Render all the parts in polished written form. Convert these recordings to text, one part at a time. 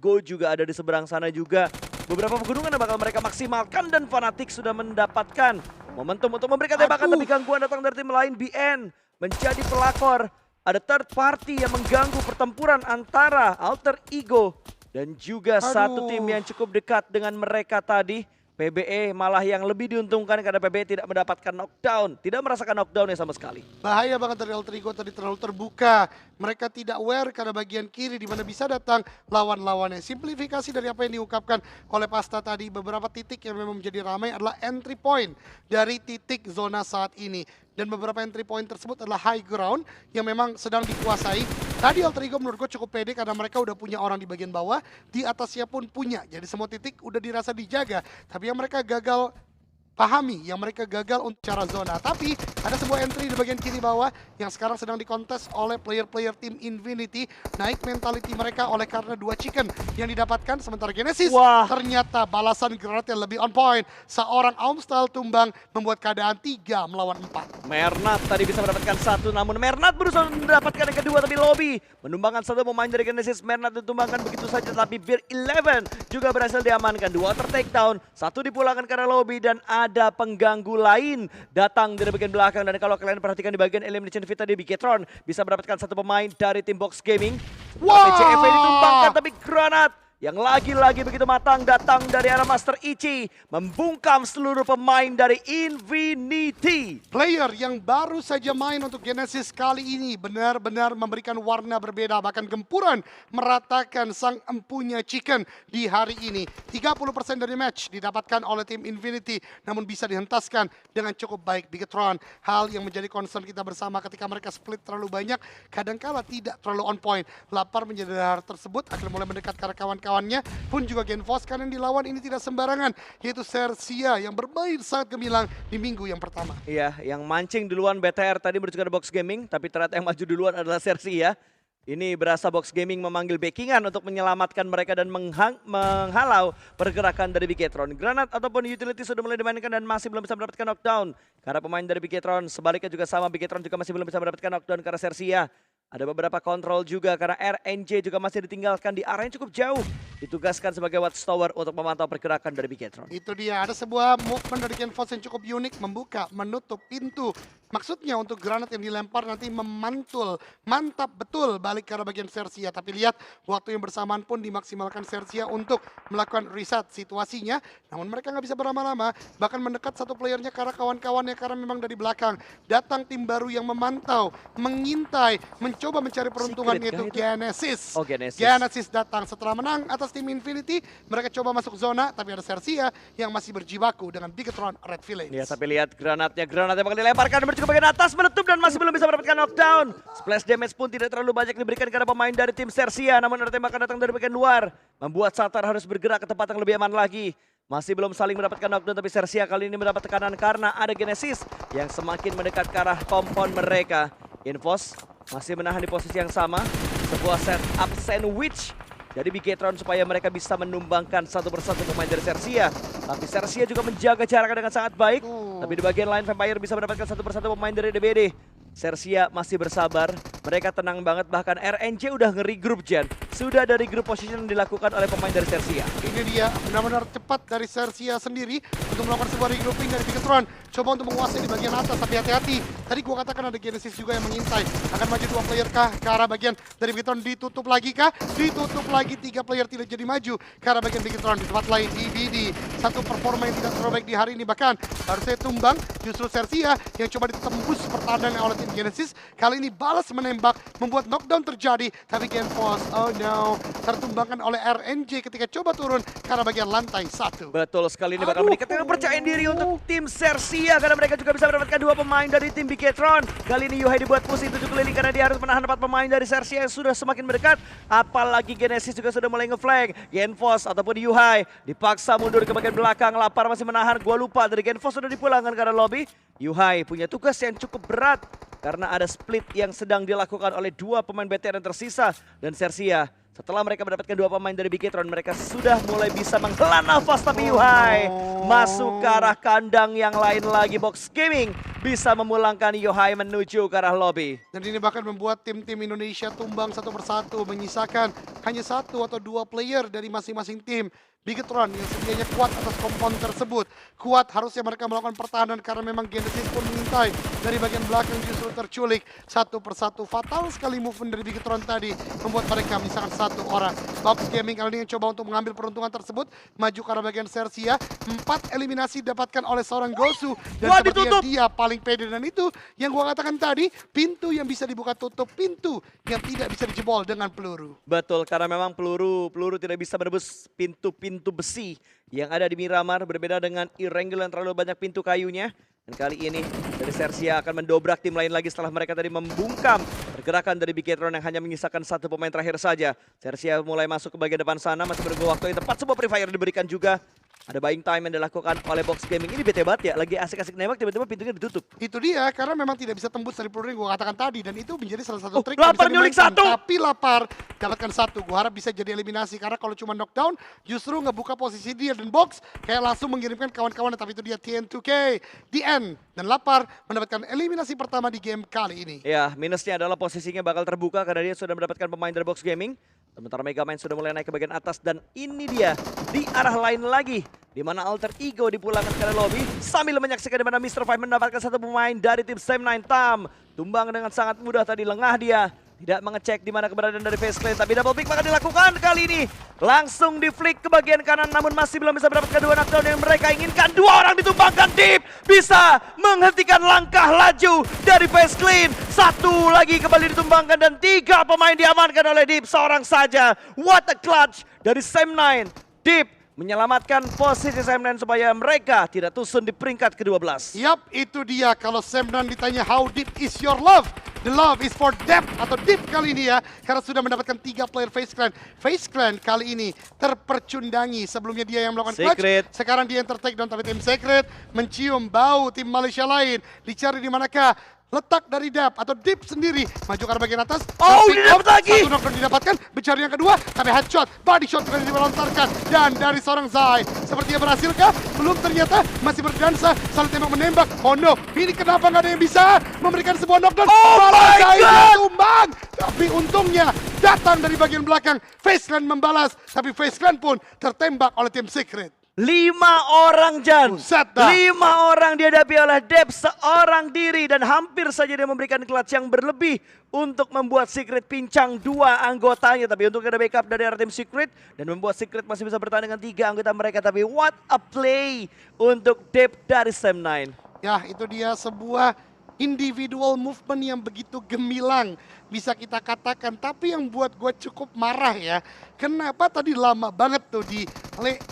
Go juga ada di seberang sana juga. Beberapa pegunungan yang bakal mereka maksimalkan dan Fnatic sudah mendapatkan momentum untuk memberikan tembakan. Tapi gangguan datang dari tim lain. BN menjadi pelakor. Ada third party yang mengganggu pertempuran antara Alter Ego dan juga satu tim yang cukup dekat dengan mereka tadi. PBE malah yang lebih diuntungkan karena PBE tidak mendapatkan knockdown. Tidak merasakan knockdownnya sama sekali. Bahaya banget dari Alter Ego tadi, terlalu terbuka. Mereka tidak aware karena bagian kiri di mana bisa datang lawan-lawannya. Simplifikasi dari apa yang diungkapkan oleh Pasta tadi, beberapa titik yang memang menjadi ramai adalah entry point dari titik zona saat ini. Dan beberapa entry point tersebut adalah high ground yang memang sedang dikuasai. Tadi Alter Ego menurut gue cukup pede karena mereka udah punya orang di bagian bawah, di atasnya pun punya. Jadi semua titik udah dirasa dijaga. Tapi yang mereka gagal pahami, yang mereka gagal untuk cara zona. Tapi ada sebuah entry di bagian kiri bawah yang sekarang sedang dikontes oleh player-player tim Infinity. Naik mentality mereka oleh karena 2 chicken yang didapatkan. Sementara Genesis ternyata balasan granat yang lebih on point. Seorang Aumstal tumbang membuat keadaan 3 melawan 4. Mernat tadi bisa mendapatkan 1, namun Mernat berusaha mendapatkan yang kedua, tapi Lobby menumbangkan 1 pemain dari Genesis. Mernat ditumbangkan begitu saja, tapi Beer 11 juga berhasil diamankan. 2 takedown, 1 dipulangkan karena Lobby, dan ada pengganggu lain datang dari bagian belakang. Dan kalau kalian perhatikan di bagian elimination fit tadi, Bigetron bisa mendapatkan 1 pemain dari tim Box Gaming. PCF ditumbangkan, tapi granat yang lagi-lagi begitu matang datang dari arah Master Ichi, membungkam seluruh pemain dari Infinity. Player yang baru saja main untuk Genesis kali ini benar-benar memberikan warna berbeda, bahkan gempuran meratakan sang empunya chicken di hari ini. 30% dari match didapatkan oleh tim Infinity, namun bisa dihentaskan dengan cukup baik Bigetron. Hal yang menjadi concern kita bersama ketika mereka split terlalu banyak, kadangkala tidak terlalu on point. Lapar menjadi hal tersebut, akhirnya mulai mendekat ke arah kawan-kawannya, pun juga Genfos karena yang dilawan ini tidak sembarangan, yaitu Sersia yang bermain sangat gemilang di minggu yang pertama. Iya, yang mancing duluan BTR tadi menuju ke Box Gaming, tapi ternyata yang maju duluan adalah Sersia. Ini berasa Box Gaming memanggil backingan untuk menyelamatkan mereka dan menghalau pergerakan dari Bigetron. Granat ataupun utility sudah mulai dimainkan dan masih belum bisa mendapatkan knockdown karena pemain dari Bigetron. Sebaliknya juga sama, Bigetron juga masih belum bisa mendapatkan knockdown karena Sersia. Ada beberapa kontrol juga karena RNJ juga masih ditinggalkan di area yang cukup jauh. Ditugaskan sebagai watchtower untuk memantau pergerakan dari Bigetron. Itu dia, ada sebuah movement dari Genfos yang cukup unik, membuka, menutup pintu. Maksudnya untuk granat yang dilempar nanti memantul, mantap betul balik ke arah bagian Sersia. Tapi lihat, waktu yang bersamaan pun dimaksimalkan Sersia untuk melakukan reset situasinya. Namun mereka nggak bisa berlama-lama, bahkan mendekat satu playernya ke arah kawan-kawannya karena memang dari belakang. Datang tim baru yang memantau, mengintai, mencoba mencari peruntungan, yaitu Genesis. Oh, Genesis. Genesis datang setelah menang atas tim Infinity. Mereka coba masuk zona, tapi ada Sersia yang masih berjibaku dengan Bigetron Red Village. Ya, tapi lihat granatnya bakal dilemparkan menuju ke bagian atas, menutup dan masih belum bisa mendapatkan knockdown. Splash damage pun tidak terlalu banyak diberikan karena pemain dari tim Sersia, namun ada tembakan datang dari bagian luar, membuat Satar harus bergerak ke tempat yang lebih aman lagi. Masih belum saling mendapatkan knockdown, tapi Sersia kali ini mendapat tekanan karena ada Genesis yang semakin mendekat ke arah kompon mereka. Infos masih menahan di posisi yang sama, sebuah setup sandwich jadi Bigetron supaya mereka bisa menumbangkan satu persatu pemain dari Sersia. Tapi Sersia juga menjaga jarak dengan sangat baik. Tapi di bagian lain Vampire bisa mendapatkan satu persatu pemain dari DBD. Sersia masih bersabar, mereka tenang banget, bahkan RNJ udah nge-regroup Jen. Sudah dari group position dilakukan oleh pemain dari Sersia. Ini dia benar-benar cepat dari Sersia sendiri untuk melakukan sebuah regrouping dari Bigetron. Coba untuk menguasai di bagian atas, tapi hati-hati. Tadi gua katakan ada Genesis juga yang mengintai. Akan maju 2 player kah ke arah bagian dari Bigetron, ditutup lagi kah? Ditutup lagi, 3 player tidak jadi maju ke arah bagian Bigetron. Di tempat lain DBD, satu performa yang tidak terlalu baik di hari ini, bahkan harusnya tumbang. Justru Sersia yang coba ditembus pertahanan oleh tim Genesis, kali ini balas menembak, membuat knockdown terjadi, tapi Genfos, oh no, tertumbangkan oleh RNJ ketika coba turun karena bagian lantai 1. Betul sekali, ini bakal meningkatkan kepercayaan diri untuk tim Sersia karena mereka juga bisa mendapatkan 2 pemain dari tim Bigetron. Kali ini Yuhai dibuat pusing 7 keliling karena dia harus menahan 4 pemain dari Sersia yang sudah semakin mendekat. Apalagi Genesis juga sudah mulai nge-flank. Genfos ataupun Yuhai dipaksa mundur ke bagian belakang, Lapar masih menahan. Gua lupa dari Genfos sudah dipulangkan karena lobby. Yuhai punya tugas yang cukup berat karena ada split yang sedang dilakukan oleh 2 pemain BTR yang tersisa dan Sersia Setelah mereka mendapatkan 2 pemain dari Bigetron, mereka sudah mulai bisa menghela nafas, tapi Yuhai masuk ke arah kandang yang lain lagi. Box Gaming bisa memulangkan Yuhai menuju ke arah lobby. Dan ini bahkan membuat tim-tim Indonesia tumbang satu persatu, menyisakan hanya 1 atau 2 player dari masing-masing tim. Bigetron yang sedianya kuat atas kompon tersebut. Kuat harusnya mereka melakukan pertahanan karena memang Genesis pun mengintai dari bagian belakang justru terculik. Satu persatu fatal sekali movement dari Bigetron tadi membuat mereka misalkan 1 orang. Box Gaming kali ini coba untuk mengambil peruntungan tersebut, maju ke arah bagian Sersia. 4 eliminasi didapatkan oleh seorang Gosu dan Wah, sepertinya ditutup. dia paling pede, dan itu yang gua katakan tadi, pintu yang bisa dibuka tutup, pintu yang tidak bisa dijebol dengan peluru. Betul, karena memang peluru tidak bisa menembus pintu-pintu besi yang ada di Miramar, berbeda dengan Irregular yang terlalu banyak pintu kayunya. Dan kali ini dari Sersia akan mendobrak tim lain lagi setelah mereka tadi membungkam pergerakan dari Bigetron yang hanya menyisakan 1 pemain terakhir saja. Sersia mulai masuk ke bagian depan sana, masih menunggu waktu yang tepat, sebuah Free Fire diberikan juga. Ada buying time yang dilakukan oleh Box Gaming. Ini bete banget ya, lagi asik-asik nembak tiba-tiba pintunya ditutup. Itu dia, karena memang tidak bisa tembus dari peluru yang gue katakan tadi, dan itu menjadi salah satu trik Lapar yang nyulik bisa dimainkan. 1. Tapi Lapar dapatkan 1, gue harap bisa jadi eliminasi, karena kalau cuma knockdown justru ngebuka posisi dia, dan Box kayak langsung mengirimkan kawan-kawan, tapi itu dia TN2K, DN, dan Lapar mendapatkan eliminasi pertama di game kali ini. Ya, minusnya adalah posisinya bakal terbuka karena dia sudah mendapatkan pemain dari Box Gaming. Sementara Megamind sudah mulai naik ke bagian atas, dan ini dia di arah lain lagi, di mana Alter Ego dipulangkan ke lobby sambil menyaksikan di mana Mr. Five mendapatkan 1 pemain dari tim Sam9 Tam. Tumbang dengan sangat mudah tadi, lengah dia. Tidak mengecek di mana keberadaan dari Face Clan, tapi double pick bakal dilakukan kali ini. Langsung di flick ke bagian kanan, namun masih belum bisa mendapatkan 2 knockdown yang mereka inginkan. 2 orang ditumbangkan, Deep bisa menghentikan langkah laju dari Face Clan. 1 lagi kembali ditumbangkan dan 3 pemain diamankan oleh Deep seorang saja. What a clutch dari Sam9. Deep menyelamatkan posisi Sam9 supaya mereka tidak tusun di peringkat ke-12. Yap, itu dia. Kalau Sam9 ditanya how deep is your love, the love is for depth atau deep kali ini ya. Karena sudah mendapatkan 3 player Face Clan. Face Clan kali ini terpercundangi. Sebelumnya dia yang melakukan clutch, Secret. sekarang dia yang ter-takedown, tapi tim Secret mencium bau tim Malaysia lain. Dicari di manakah letak dari Dap atau Deep sendiri, maju ke arah bagian atas. Oh, Pick didapat up, lagi. 1 knockdown didapatkan, mencari yang kedua, tapi headshot, body shot juga dilontarkan, dan dari seorang Zai. Sepertinya berhasilkah? Belum, ternyata masih berdansa, saling tembak menembak. Oh no, ini kenapa nggak ada yang bisa memberikan sebuah knockdown? Oh Malah my Zai God. tumbang, tapi untungnya datang dari bagian belakang. Face Clan membalas, tapi Face Clan pun tertembak oleh tim Secret. 5 orang, Jan. Buset dah. 5 orang dihadapi oleh Dep seorang diri, dan hampir saja dia memberikan clutch yang berlebih untuk membuat Secret pincang 2 anggotanya. Tapi untuk ada backup dari arah tim Secret dan membuat Secret masih bisa bertahan dengan 3 anggota mereka. Tapi what a play untuk Dep dari Sam9. Ya, itu dia sebuah individual movement yang begitu gemilang, bisa kita katakan. Tapi yang buat gue cukup marah ya, kenapa tadi lama banget tuh di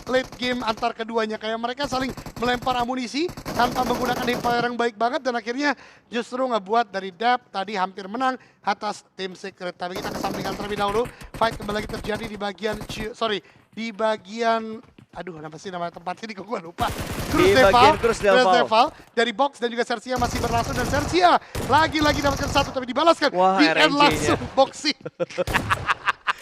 late game antar keduanya. Kayak mereka saling melempar amunisi tanpa menggunakan hipfire yang baik banget, dan akhirnya justru ngebuat dari Dap tadi hampir menang atas tim Secret. Tapi kita kesampingkan terlebih dahulu. Fight kembali lagi terjadi di bagian, di bagian, aduh apa sih nama tempat ini, kok gue lupa. bagian Cruz del Val. Dari Box dan juga Sersia masih berlangsung, dan Sersia lagi-lagi dapatkan 1 tapi dibalaskan. Wah, Di end RNG-nya. langsung boxing.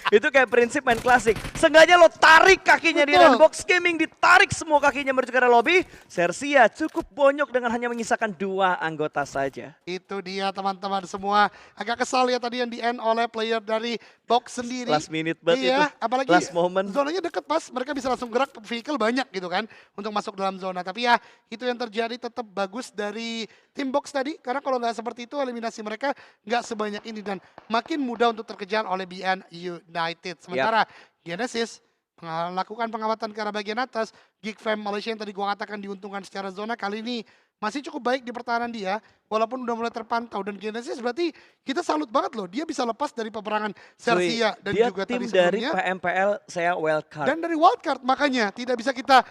Itu kayak prinsip main klasik. Seenggaknya lo tarik kakinya dia, dan Betul. Box Gaming ditarik semua kakinya menuju ke arah lobby. Sersia cukup bonyok dengan hanya menyisakan 2 anggota saja. Itu dia teman-teman semua. Agak kesal ya tadi yang di end oleh player dari Box sendiri. Last minute banget iya, itu. apalagi Last moment. zonanya deket pas, mereka bisa langsung gerak, vehicle banyak gitu kan untuk masuk dalam zona. Tapi ya itu yang terjadi, tetap bagus dari tim Box tadi, karena kalau nggak seperti itu eliminasi mereka nggak sebanyak ini dan makin mudah untuk terkejar oleh BN United. Sementara Genesis melakukan pengamatan ke arah bagian atas. Geek Fam Malaysia yang tadi gua katakan diuntungkan secara zona, kali ini masih cukup baik di pertahanan dia, walaupun udah mulai terpantau. Dan Genesis berarti kita salut banget loh, dia bisa lepas dari peperangan Sersia dan dia juga tim tadi dari sebelumnya. PMPL, saya wildcard. Dan dari wildcard, makanya tidak bisa kita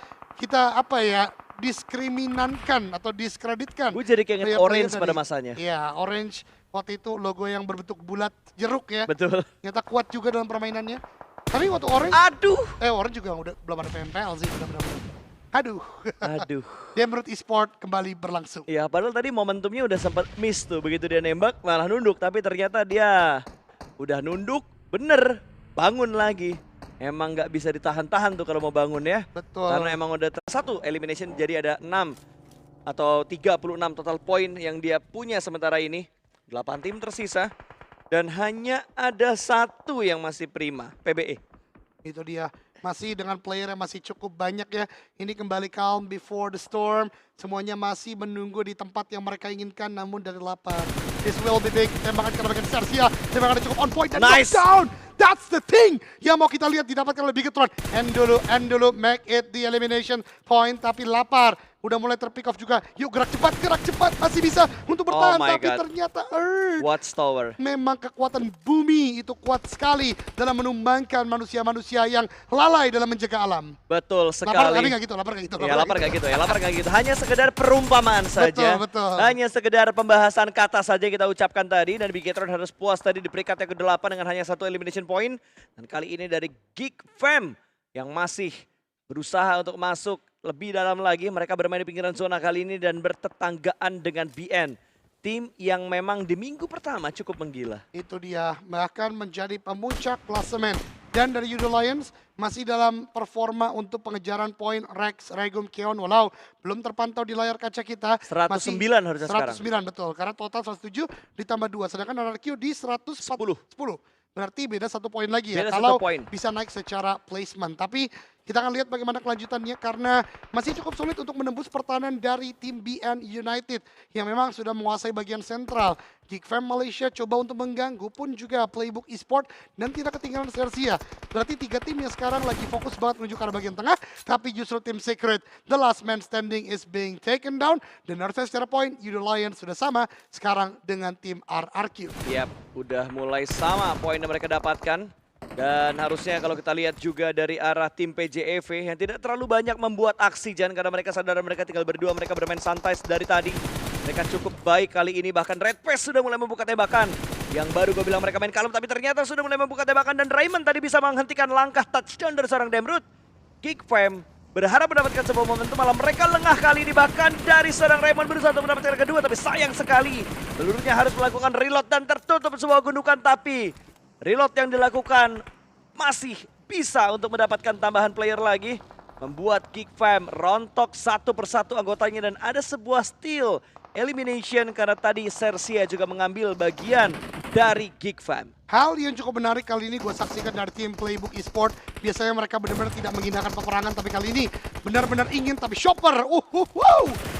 apa ya, diskriminankan atau diskreditkan. Gue jadi kayak inget player-player Orange pada dari- masanya. Iya, Orange waktu itu logo yang berbentuk bulat jeruk ya. Betul. Ternyata kuat juga dalam permainannya. Tapi waktu Orange, Aduh. Orange juga belum ada PMPL sih, benar-benar. Aduh. Aduh. Dia menurut e-sport kembali berlangsung. Ya, padahal tadi momentumnya udah sempat miss tuh. Begitu dia nembak malah nunduk, tapi ternyata dia udah nunduk bener. bangun lagi. Emang nggak bisa ditahan-tahan tuh kalau mau bangun ya. Betul. Karena emang udah satu elimination jadi ada 6 atau 36 total poin yang dia punya sementara ini. 8 tim tersisa dan hanya ada satu yang masih prima, PBE. Itu dia. Masih dengan player yang masih cukup banyak ya. Ini kembali calm before the storm. Semuanya masih menunggu di tempat yang mereka inginkan namun dari lapar. This will be big. Tembakan ke bagian Sersia. Tembakannya cukup on point dan Nice. knockdown. That's the thing yang mau kita lihat didapatkan lebih ketron. End dulu make it the elimination point. Tapi lapar udah mulai terpick off juga. Yuk gerak cepat masih bisa untuk bertahan. my Tapi God. ternyata Earth Watchtower. memang kekuatan bumi itu kuat sekali dalam menumbangkan manusia-manusia yang lalai dalam menjaga alam. Betul Lapar sekali. nggak gitu, lapar nggak gitu. Ya lapar gak gitu ya, lapar gak gitu. Hanya sekedar perumpamaan saja. Betul. Hanya sekedar pembahasan kata saja kita ucapkan tadi. Dan Bigetron harus puas tadi di peringkat yang ke-8 dengan hanya satu elimination point. Dan kali ini dari Geek Fam yang masih berusaha untuk masuk lebih dalam lagi. Mereka bermain di pinggiran zona kali ini dan bertetanggaan dengan BN. Tim yang memang di minggu pertama cukup menggila. Itu dia, bahkan menjadi pemuncak klasemen. Dan dari Yudo Lions masih dalam performa untuk pengejaran poin Rex, Regum, Keon. Walau belum terpantau di layar kaca kita. 109 harusnya sekarang. 109 betul, karena total 107 ditambah 2. Sedangkan RRQ di 110. Berarti beda 1 poin lagi ya. Beda 1 Kalau poin. bisa naik secara placement. Tapi kita akan lihat bagaimana kelanjutannya karena masih cukup sulit untuk menembus pertahanan dari tim BN United yang memang sudah menguasai bagian sentral. Geek Fam Malaysia coba untuk mengganggu pun juga Playbook Esport dan tidak ketinggalan Sersia. Berarti 3 tim yang sekarang lagi fokus banget menuju ke arah bagian tengah, tapi justru tim Secret, the last man standing is being taken down. Dan harusnya secara poin, Yudo Lions sudah sama sekarang dengan tim RRQ. Yap, udah mulai sama poin yang mereka dapatkan. Dan harusnya kalau kita lihat juga dari arah tim PJEV yang tidak terlalu banyak membuat aksi Jan, karena mereka sadar mereka tinggal berdua, mereka bermain santai dari tadi. Mereka cukup baik kali ini, bahkan Red Pass sudah mulai membuka tembakan. Yang baru gue bilang mereka main kalem, tapi ternyata sudah mulai membuka tembakan dan Raymond tadi bisa menghentikan langkah touchdown dari seorang Demrut. Geek Fam berharap mendapatkan sebuah momentum, malah mereka lengah kali ini, bahkan dari seorang Raymond berusaha untuk mendapatkan yang kedua, tapi sayang sekali. Pelurunya harus melakukan reload dan tertutup sebuah gundukan, tapi reload yang dilakukan masih bisa untuk mendapatkan tambahan player lagi. Membuat Geek Fam rontok satu persatu anggotanya dan ada sebuah steal elimination karena tadi Sersia juga mengambil bagian dari Geek Fam. Hal yang cukup menarik kali ini gue saksikan dari tim Playbook Esport. Biasanya mereka benar-benar tidak mengindahkan peperangan, tapi kali ini benar-benar ingin. Tapi Chopper,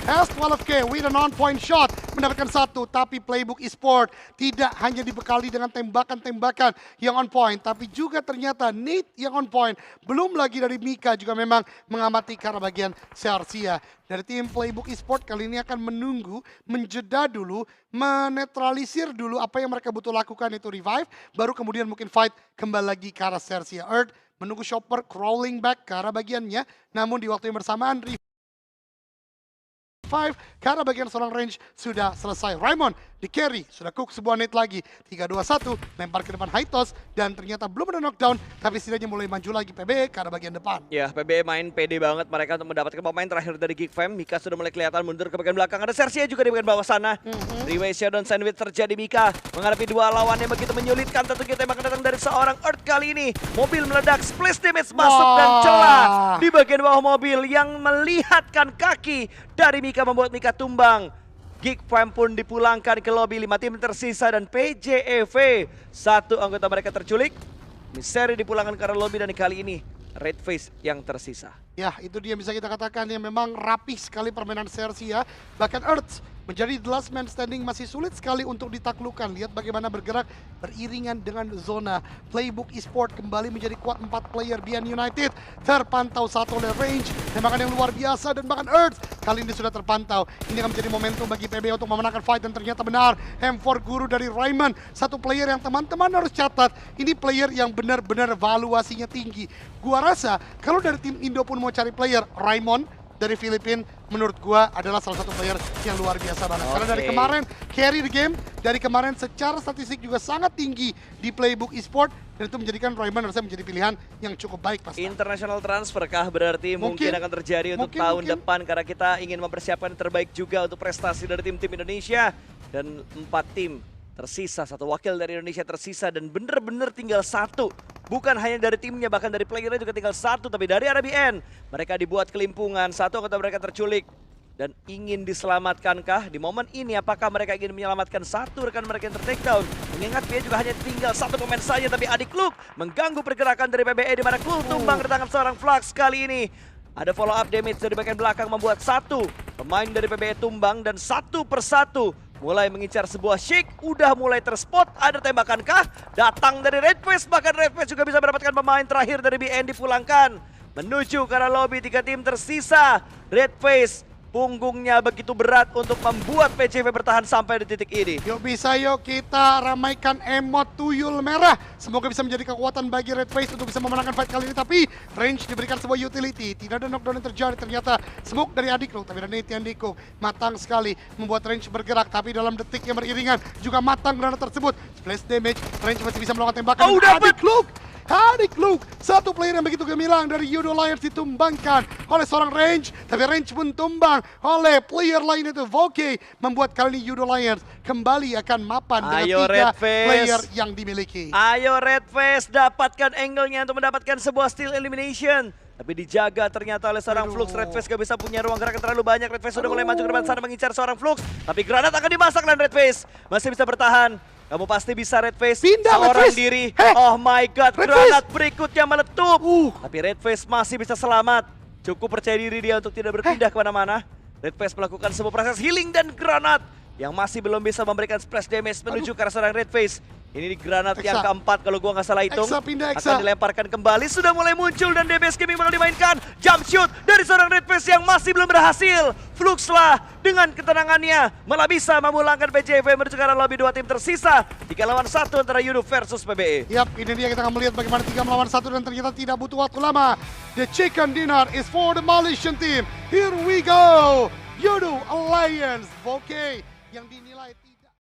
S12K with a non-point shot, mendapatkan 1. Tapi Playbook Esport tidak hanya dibekali dengan tembakan-tembakan yang on point, tapi juga ternyata Nate yang on point. Belum lagi dari Mika juga memang mengamati ke arah bagian Sersia. Dari tim Playbook Esport kali ini akan menunggu, menjeda dulu, menetralisir dulu apa yang mereka butuh lakukan, itu revive, baru kemudian mungkin fight kembali lagi ke arah Sersia. Earth menunggu Chopper crawling back ke arah bagiannya, namun di waktu yang bersamaan revive ke arah bagian seorang range sudah selesai. Raymond di carry, sudah cook sebuah net lagi. 3-2-1, lempar ke depan high toss, dan ternyata belum ada knockdown, tapi setidaknya mulai maju lagi PBE ke arah bagian depan. Ya, PBE main pede banget mereka untuk mendapatkan pemain terakhir dari Geek Fam. Mika sudah mulai kelihatan mundur ke bagian belakang. Ada Sersia juga di bagian bawah sana. Three-way showdown sandwich terjadi. Mika menghadapi dua lawan yang begitu menyulitkan. Tentunya tembakan datang dari seorang Earth kali ini. Mobil meledak, splash damage masuk dan celah di bagian bawah mobil yang melihatkan kaki dari Mika membuat Mika tumbang. Geek Fam pun dipulangkan ke lobi. 5 tim tersisa dan PJEV, 1 anggota mereka terculik. Misteri dipulangkan ke arah lobi dan kali ini Red Face yang tersisa. Ya, itu dia bisa kita katakan yang memang rapih sekali permainan Sersia. Bahkan Earth menjadi the last man standing masih sulit sekali untuk ditaklukkan. Lihat bagaimana bergerak beriringan dengan zona. Playbook Esport kembali menjadi kuat 4 player. BN United terpantau 1 oleh range, tembakan yang luar biasa, dan bahkan Earth kali ini sudah terpantau. Ini akan menjadi momentum bagi PB untuk memenangkan fight, dan ternyata benar. M4 guru dari Raymond, 1 player yang teman-teman harus catat. Ini player yang benar-benar valuasinya tinggi. Gua rasa kalau dari tim Indo pun mau cari player, Raymond dari Filipina menurut gua adalah salah satu player yang luar biasa banget. Karena dari kemarin carry the game, dari kemarin secara statistik juga sangat tinggi di Playbook Esport, dan itu menjadikan Raymond harusnya menjadi pilihan yang cukup baik pasti. International transfer kah berarti mungkin akan terjadi untuk tahun depan, karena kita ingin mempersiapkan yang terbaik juga untuk prestasi dari tim-tim Indonesia, dan 4 tim tersisa satu wakil dari Indonesia tersisa dan bener-bener tinggal satu. Bukan hanya dari timnya, bahkan dari playernya juga tinggal satu. Tapi dari RBN, mereka dibuat kelimpungan. Satu anggota mereka terculik dan ingin diselamatkankah? Di momen ini apakah mereka ingin menyelamatkan satu rekan mereka yang ter-takedown? Mengingat dia juga hanya tinggal satu pemain saja, tapi Adik Kluk mengganggu pergerakan dari PBE di mana Kluk tumbang ke tangan seorang Flux kali ini. Ada follow up damage dari bagian belakang membuat satu pemain dari PBE tumbang dan satu persatu mulai mengincar sebuah shake. Udah mulai terspot, ada tembakankah? Datang dari Red Face, bahkan Red Face juga bisa mendapatkan pemain terakhir dari BN dipulangkan. Menuju ke arah lobby, 3 tim tersisa. Red Face punggungnya begitu berat untuk membuat PCV bertahan sampai di titik ini. Yuk bisa yuk kita ramaikan emot tuyul merah. Semoga bisa menjadi kekuatan bagi Red Face untuk bisa memenangkan fight kali ini. Tapi range diberikan sebuah utility. Tidak ada knockdown yang terjadi. Ternyata smoke dari Adik Kluk. Tapi dari Nate Andiko matang sekali membuat range bergerak. Tapi dalam detik yang beriringan juga matang granat tersebut. Splash damage, range masih bisa melakukan tembakan. Oh, dapat! Adik Kluk, satu player yang begitu gemilang dari Yudo Lions ditumbangkan oleh seorang range, tapi range pun tumbang oleh player lain itu Voke, membuat kali ini Yudo Lions kembali akan mapan Ayo, dengan 3 Red Face. player yang dimiliki. Ayo Red Face, dapatkan angle-nya untuk mendapatkan sebuah steal elimination. Tapi dijaga ternyata oleh seorang Flux. Red Face gak bisa punya ruang gerak yang terlalu banyak. Red Face sudah mulai maju ke depan sana mengincar seorang Flux. Tapi granat akan dimasak dan Red Face masih bisa bertahan. Kamu pasti bisa Red Face, Pindah, Red seorang Face. diri. Heh. Oh my god, Red granat berikutnya meletup. Tapi Red Face masih bisa selamat. Cukup percaya diri dia untuk tidak berpindah kemana-mana. Red Face melakukan sebuah proses healing dan granat yang masih belum bisa memberikan splash damage menuju ke arah seorang Red Face. Ini di granat yang keempat kalau gua nggak salah hitung. Pindah, akan dilemparkan kembali, sudah mulai muncul dan DBS Gaming bakal dimainkan. Jump shoot dari seorang Red Face yang masih belum berhasil. Flux lah dengan ketenangannya malah bisa memulangkan PJV menuju ke arah lobby 2 tim tersisa. 3 lawan 1 antara Yudo versus PBE. Yap, ini dia kita akan melihat bagaimana 3 melawan 1 dan ternyata tidak butuh waktu lama. The chicken dinner is for the Malaysian team. Here we go. Yudo Alliance, Voke yang dinilai